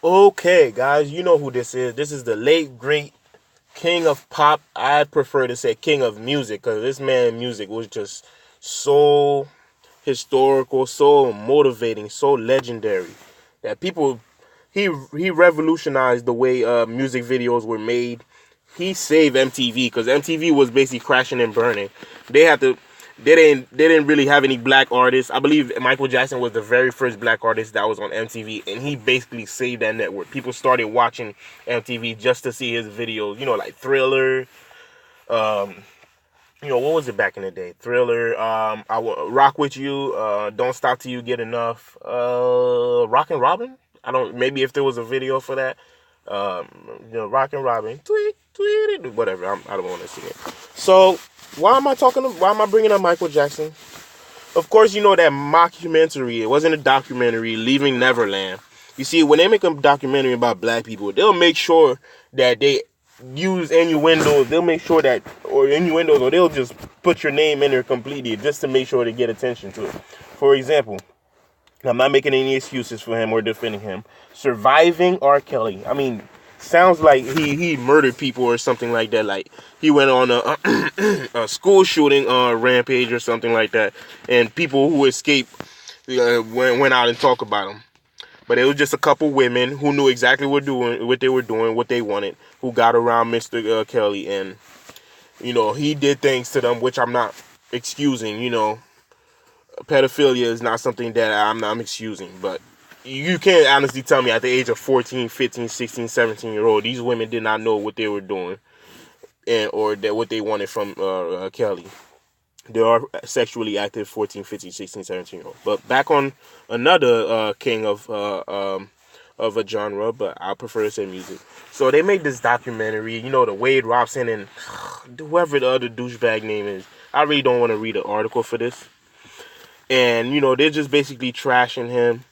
Okay, guys, you know who this is. This is the late great king of pop. I prefer to say king of music because this man music was just so historical, so motivating, so legendary that people he revolutionized the way music videos were made. He saved MTV because MTV was basically crashing and burning. They had to they didn't really have any black artists. I believe Michael Jackson was the very first black artist that was on MTV, and he basically saved that network. People started watching MTV just to see his videos. You know, like Thriller. Um, what was it back in the day? Thriller. I will rock with you. Don't stop till you get enough. Rockin' Robin. I don't. Maybe if there was a video for that. Rockin' Robin. Tweet, tweet, whatever. I don't want to see it. So why am I talking? Why am I bringing up Michael Jackson? Of course, you know that mockumentary. It wasn't a documentary. Leaving Neverland. You see, when they make a documentary about black people, they'll make sure that they use innuendos. They'll make sure that, or innuendos, or they'll just put your name in there completely just to make sure to get attention to it. For example, I'm not making any excuses for him or defending him. Surviving R. Kelly. I mean, sounds like he murdered people or something like that. Like he went on a school shooting rampage or something like that, and people who escaped went out and talked about him. But it was just a couple women who knew exactly what they were doing, what they wanted, who got around Mr. Kelly, and he did things to them, which I'm not excusing. Pedophilia is not something that I'm excusing, but you can't honestly tell me at the age of 14, 15, 16, 17-year old, these women did not know what they were doing and or that what they wanted from Kelly. They are sexually active 14, 15, 16, 17-year old. But back on another king of a genre, but I prefer to say music. So they made this documentary, the Wade Robson and whoever the other douchebag name is. I really don't want to read an article for this. And, they're just basically trashing him,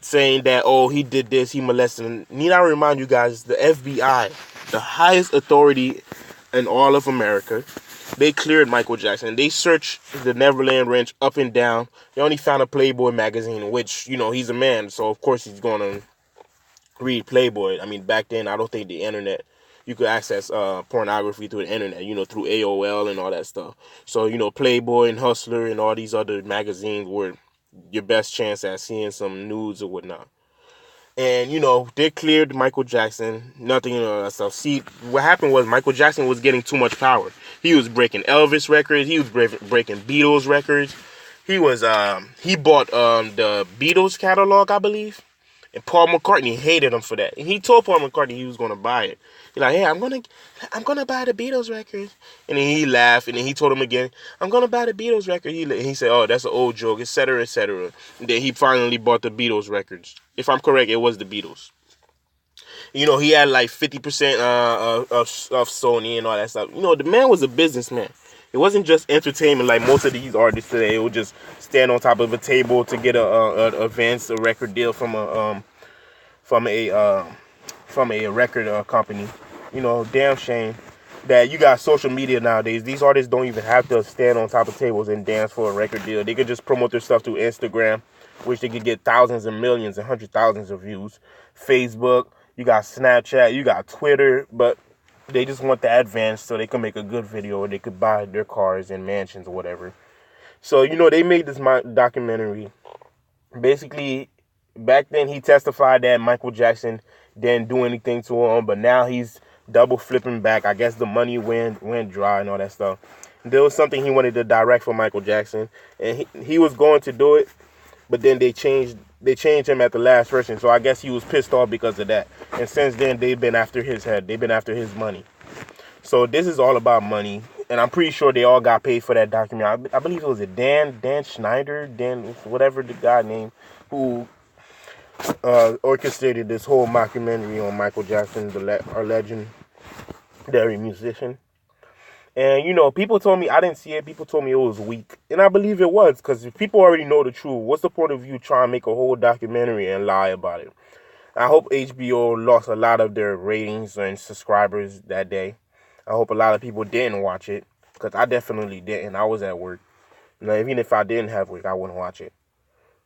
saying that, oh, he did this, he molested him. Need I remind you guys, the FBI, the highest authority in all of America, they cleared Michael Jackson. They searched the Neverland Ranch up and down. They only found a Playboy magazine, which, he's a man, so of course he's going to read Playboy. I mean, back then, I don't think the internet, you could access pornography through the internet, through AOL and all that stuff. So, Playboy and Hustler and all these other magazines were your best chance at seeing some nudes or whatnot. And, they cleared Michael Jackson, nothing, that stuff. See, what happened was Michael Jackson was getting too much power. He was breaking Elvis records. He was breaking Beatles records. He bought the Beatles catalog, I believe. And Paul McCartney hated him for that. And he told Paul McCartney he was gonna buy it. He's like, hey, I'm gonna buy the Beatles record. And then he laughed, and then he told him again, I'm gonna buy the Beatles record. He said, oh, that's an old joke, etc., etc. And then he finally bought the Beatles records. If I'm correct, it was the Beatles. He had like 50% of Sony and all that stuff. The man was a businessman. It wasn't just entertainment like most of these artists today. It would just stand on top of a table to get a record deal from a record company. Damn shame that you got social media nowadays. These artists don't even have to stand on top of tables and dance for a record deal. They could just promote their stuff through Instagram, which they could get thousands and millions and hundred thousands of views. Facebook, you got Snapchat, you got Twitter, but they just want the advance so they can make a good video or they could buy their cars and mansions or whatever. So, they made this documentary. Basically, back then he testified that Michael Jackson didn't do anything to him, but now he's double flipping back. I guess the money went dry and all that stuff. There was something he wanted to direct for Michael Jackson, and he was going to do it, but then they changed him at the last version. So I guess he was pissed off because of that. And since then they've been after his head. They've been after his money. So this is all about money, and I'm pretty sure they all got paid for that documentary. I believe it was Dan Schneider, whatever the guy name, who orchestrated this whole mockumentary on Michael Jackson, our legendary musician. And people told me I didn't see it. People told me it was weak, and I believe it was because if people already know the truth, what's the point of you trying to make a whole documentary and lie about it? I hope HBO lost a lot of their ratings and subscribers that day. I hope a lot of people didn't watch it because I definitely didn't. I was at work. Even if I didn't have work, I wouldn't watch it.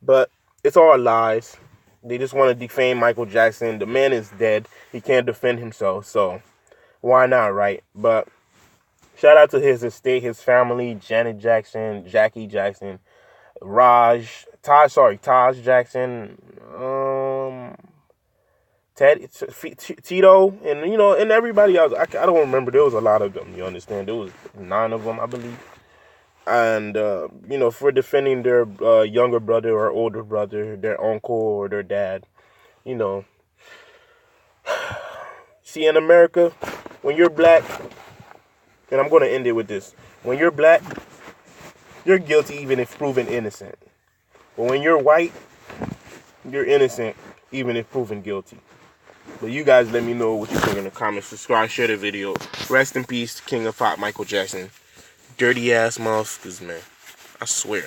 But it's all lies. They just want to defame Michael Jackson. The man is dead. He can't defend himself, so why not, right? But shout out to his estate, his family, Janet Jackson, Jackie Jackson, Taj Jackson, Tito, and and everybody else. I don't remember. There was a lot of them. You understand? There was 9 of them, I believe. And for defending their younger brother or older brother, their uncle or their dad. See, in America, when you're black, and I'm going to end it with this: when you're black, you're guilty even if proven innocent. But when you're white, you're innocent even if proven guilty. But you guys let me know what you think in the comments. Subscribe, share the video. Rest in peace, King of Pop, Michael Jackson. Dirty ass motherfuckers, man. I swear.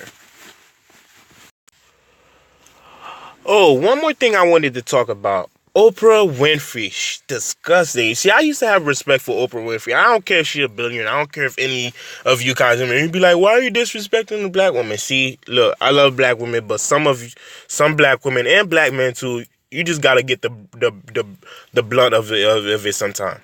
Oh, one more thing I wanted to talk about. Oprah Winfrey. Disgusting. See, I used to have respect for Oprah Winfrey. I don't care if she's a billionaire. I don't care if any of you guys are you'd be like, why are you disrespecting the black woman? See, look, I love black women, but some black women and black men too, you just gotta get the blunt of it sometimes.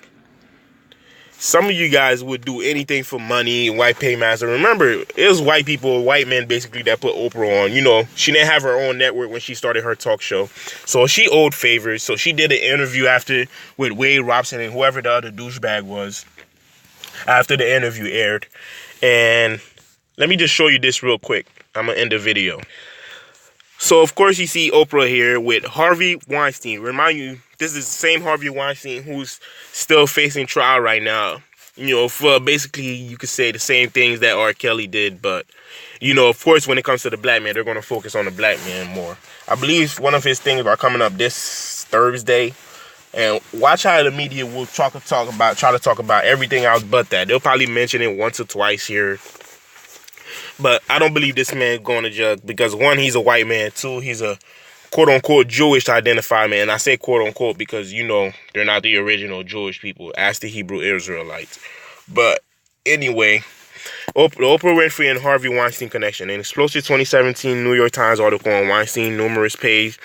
Some of you guys would do anything for money, white paymaster. Remember, it was white people, white men basically that put Oprah on. She didn't have her own network when she started her talk show. So she owed favors. So she did an interview after with Wade Robson and whoever the other douchebag was after the interview aired. And let me just show you this real quick. I'm going to end the video. So, of course, you see Oprah here with Harvey Weinstein. Remind you, this is the same Harvey Weinstein who's still facing trial right now. For basically, you could say the same things that R. Kelly did. But, of course, when it comes to the black man, they're going to focus on the black man more. I believe one of his things are coming up this Thursday. And watch how the media will try to talk about everything else but that. They'll probably mention it once or twice here. But I don't believe this man going to jail because, one, he's a white man. Two, he's a quote-unquote Jewish identified man. I say quote-unquote because, they're not the original Jewish people. Ask the Hebrew Israelites. But anyway, Oprah Winfrey and Harvey Weinstein connection. An explosive 2017 New York Times article on Weinstein numerous page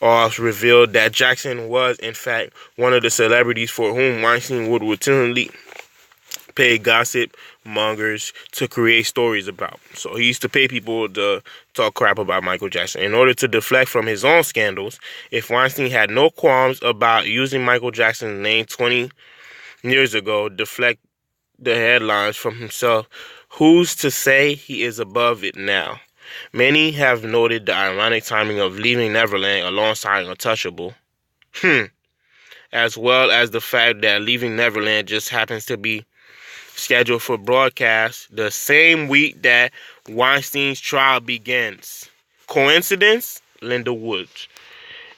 revealed that Jackson was, in fact, one of the celebrities for whom Weinstein would routinely pay gossip mongers to create stories about. So he used to pay people to talk crap about Michael Jackson in order to deflect from his own scandals. If Weinstein had no qualms about using Michael Jackson's name 20 years ago, deflect the headlines from himself, who's to say he is above it now? Many have noted the ironic timing of Leaving Neverland alongside Untouchable, as well as the fact that Leaving Neverland just happens to be scheduled for broadcast the same week that Weinstein's trial begins. Coincidence? Linda Woods.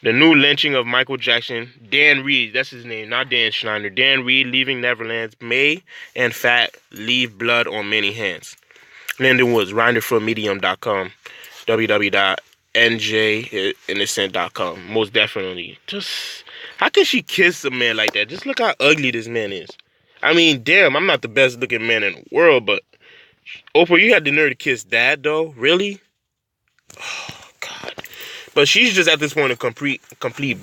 The new lynching of Michael Jackson, Dan Reed, that's his name, not Dan Schneider. Dan Reed, Leaving Neverland may, in fact, leave blood on many hands. Linda Woods, writer for Medium.com, www.njinnocent.com. Most definitely. Just, how can she kiss a man like that? Just look how ugly this man is. I mean, damn, I'm not the best looking man in the world, but Oprah, you had the nerve to kiss that, though? Really? Oh, God. But she's just at this point a complete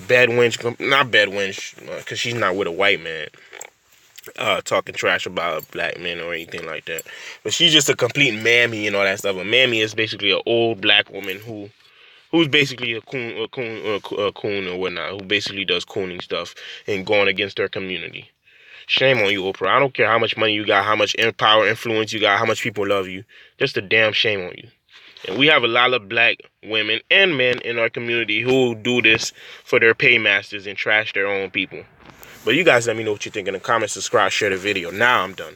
bad wench. Not bad wench, because she's not with a white man talking trash about black men or anything like that. But she's just a complete mammy and all that stuff. A mammy is basically an old black woman who's basically a coon or whatnot, who basically does cooning stuff and going against her community. Shame on you, Oprah. I don't care how much money you got, how much power, influence you got, how much people love you. Just a damn shame on you. And we have a lot of black women and men in our community who do this for their paymasters and trash their own people. But you guys let me know what you think in the comments. Subscribe, share the video. Now I'm done.